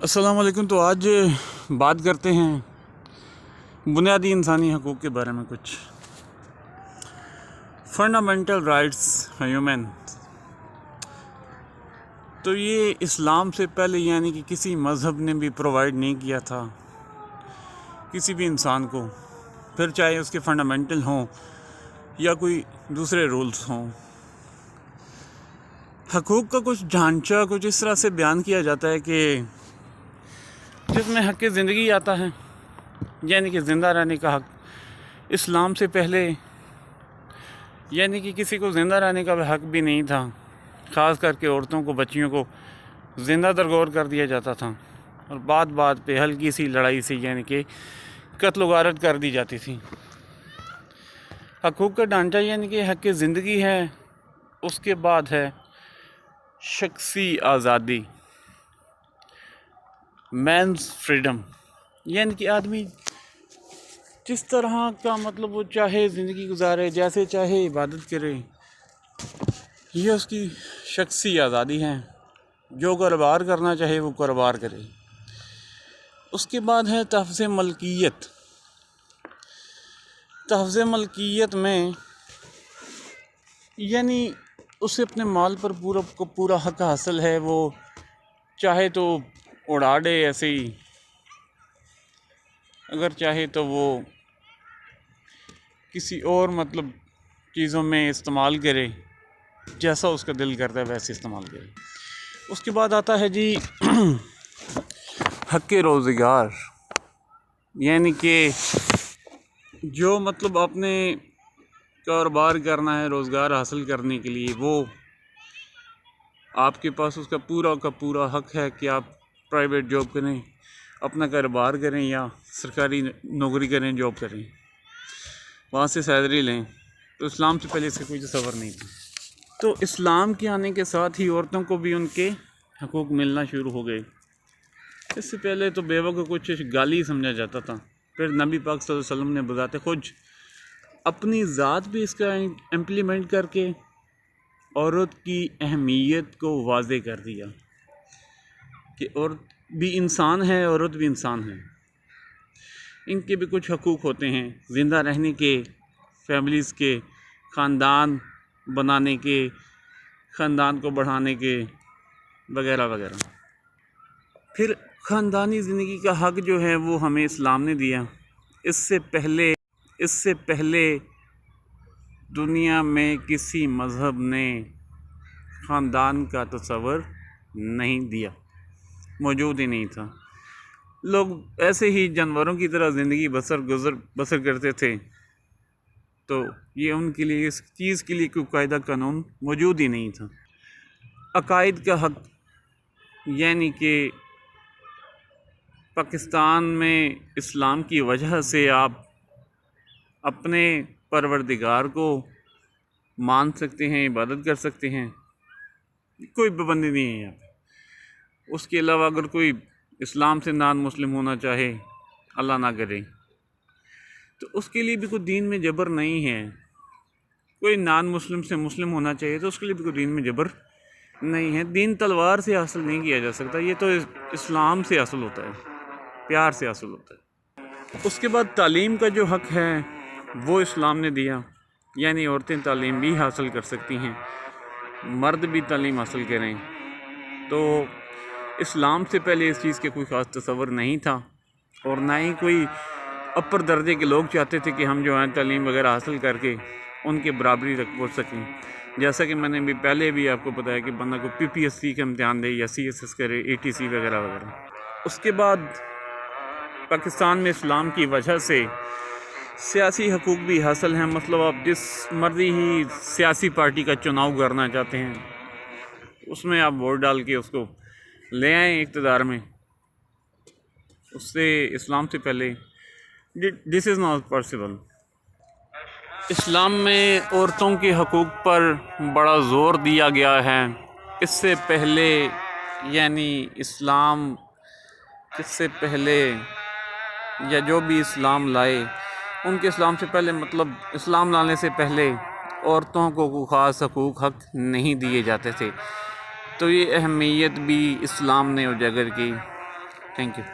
अस्सलाम वालेकुम। तो आज बात करते हैं बुनियादी इंसानी हकूक़ के बारे में। कुछ फंडामेंटल राइट्स ह्यूमन। तो ये इस्लाम से पहले यानी कि किसी मज़हब ने भी प्रोवाइड नहीं किया था किसी भी इंसान को, फिर चाहे उसके फंडामेंटल हों या कोई दूसरे रूल्स हों। हकूक़ का कुछ ढांचा कुछ इस तरह से बयान किया जाता है कि जिसमें हक़ ज़िंदगी आता है, यानी कि ज़िंदा रहने का हक़ इस्लाम से पहले यानी कि किसी को ज़िंदा रहने का हक़ भी नहीं था। ख़ास करके औरतों को, बच्चियों को ज़िंदा दरगोर कर दिया जाता था और बात पे हल्की सी लड़ाई से यानी कि कत्ल गारत कर दी जाती थी। हकूक़ का ढांचा यानी कि हक़ ज़िंदगी है। उसके बाद है शख्सी आज़ादी, मैंस फ्रीडम, यानी कि आदमी जिस तरह का वो चाहे ज़िंदगी गुजारे, जैसे चाहे इबादत करे, ये उसकी शख्सी आज़ादी है। जो कारोबार करना चाहे वो कारोबार करे। उसके बाद है तहफ़्ज़ मलकियत। तहफ़्ज़ मलकियत में यानी उसे अपने माल पर पूरा हक़ हासिल है। वो चाहे तो उड़ा दे ऐसे ही, अगर चाहे तो वो किसी और चीज़ों में इस्तेमाल करे, जैसा उसका दिल करता है वैसे इस्तेमाल करे। उसके बाद आता है जी हक़ रोज़गार, यानी कि जो अपने कारोबार करना है, रोज़गार हासिल करने के लिए, वो आपके पास उसका पूरा का पूरा हक़ है कि आप प्राइवेट जॉब करें, अपना कारोबार करें या सरकारी नौकरी करें, जॉब करें, वहाँ से सैलरी लें। तो इस्लाम से पहले इसका कोई तसव्वुर नहीं था। तो इस्लाम के आने के साथ ही औरतों को भी उनके हकूक़ मिलना शुरू हो गए। इससे पहले तो बेवा को कुछ गाली समझा जाता था। फिर नबी पाक सल्लल्लाहु अलैहि वसल्लम ने बज़ाते खुद अपनी ज़ात भी इसका इम्प्लीमेंट करके औरत की अहमियत को वाज़े कर दिया कि औरत भी इंसान है, औरत भी इंसान है, इनके भी कुछ हकूक़ होते हैं, ज़िंदा रहने के, फैमिलीज़ के, ख़ानदान बनाने के, ख़ानदान को बढ़ाने के, वगैरह वगैरह। फिर ख़ानदानी ज़िंदगी का हक़ जो है वो हमें इस्लाम ने दिया। इससे पहले दुनिया में किसी मज़हब ने ख़ानदान का तसव्वुर नहीं दिया, मौजूद ही नहीं था। लोग ऐसे ही जानवरों की तरह ज़िंदगी बसर करते थे। तो ये उनके लिए, इस चीज़ के लिए कोई कायदा कानून मौजूद ही नहीं था। अकायद का हक़, यानी कि पाकिस्तान में इस्लाम की वजह से आप अपने परवरदिगार को मान सकते हैं, इबादत कर सकते हैं, कोई पाबंदी नहीं है यहाँ पे। उसके अलावा अगर कोई इस्लाम से नॉन मुस्लिम होना चाहे, अल्लाह ना करे, तो उसके लिए भी कोई दीन में जबर नहीं है। कोई नॉन मुस्लिम से मुस्लिम होना चाहिए तो उसके लिए भी कोई दीन में जबर नहीं है। दीन तलवार से हासिल नहीं किया जा सकता, ये तो इस्लाम से हासिल होता है, प्यार से हासिल होता है। उसके बाद तालीम का जो हक़ है वो इस्लाम ने दिया, यानी औरतें तालीम भी हासिल कर सकती हैं, मर्द भी तालीम हासिल करें। तो इस्लाम से पहले इस चीज़ के कोई ख़ास तसव्वुर नहीं था और ना ही कोई अपर दर्जे के लोग चाहते थे कि हम जो हैं तालीम वगैरह हासिल करके उनके बराबरी तक पहुँच सकें। जैसा कि मैंने भी पहले भी आपको बताया कि बंदा को PPSC का इम्तिहान दे या CSS करे, ATC वगैरह वगैरह। उसके बाद पाकिस्तान में इस्लाम की वजह से सियासी हकूक़ भी हासिल हैं। आप जिस मर्ज़ी ही सियासी पार्टी का चुनाव करना चाहते हैं, उसमें आप वोट डाल के उसको ले आएँ इक़्तिदार में। उससे इस्लाम से पहले दिस इज़ नॉट पॉसिबल। इस्लाम में औरतों के हकूक़ पर बड़ा ज़ोर दिया गया है। इससे पहले यानी इससे पहले या जो भी इस्लाम लाए, उनके इस्लाम से पहले इस्लाम लाने से पहले औरतों को कोई ख़ास हकूक़ हक़ नहीं दिए जाते थे। तो ये अहमियत भी इस्लाम ने उजागर की। Thank you.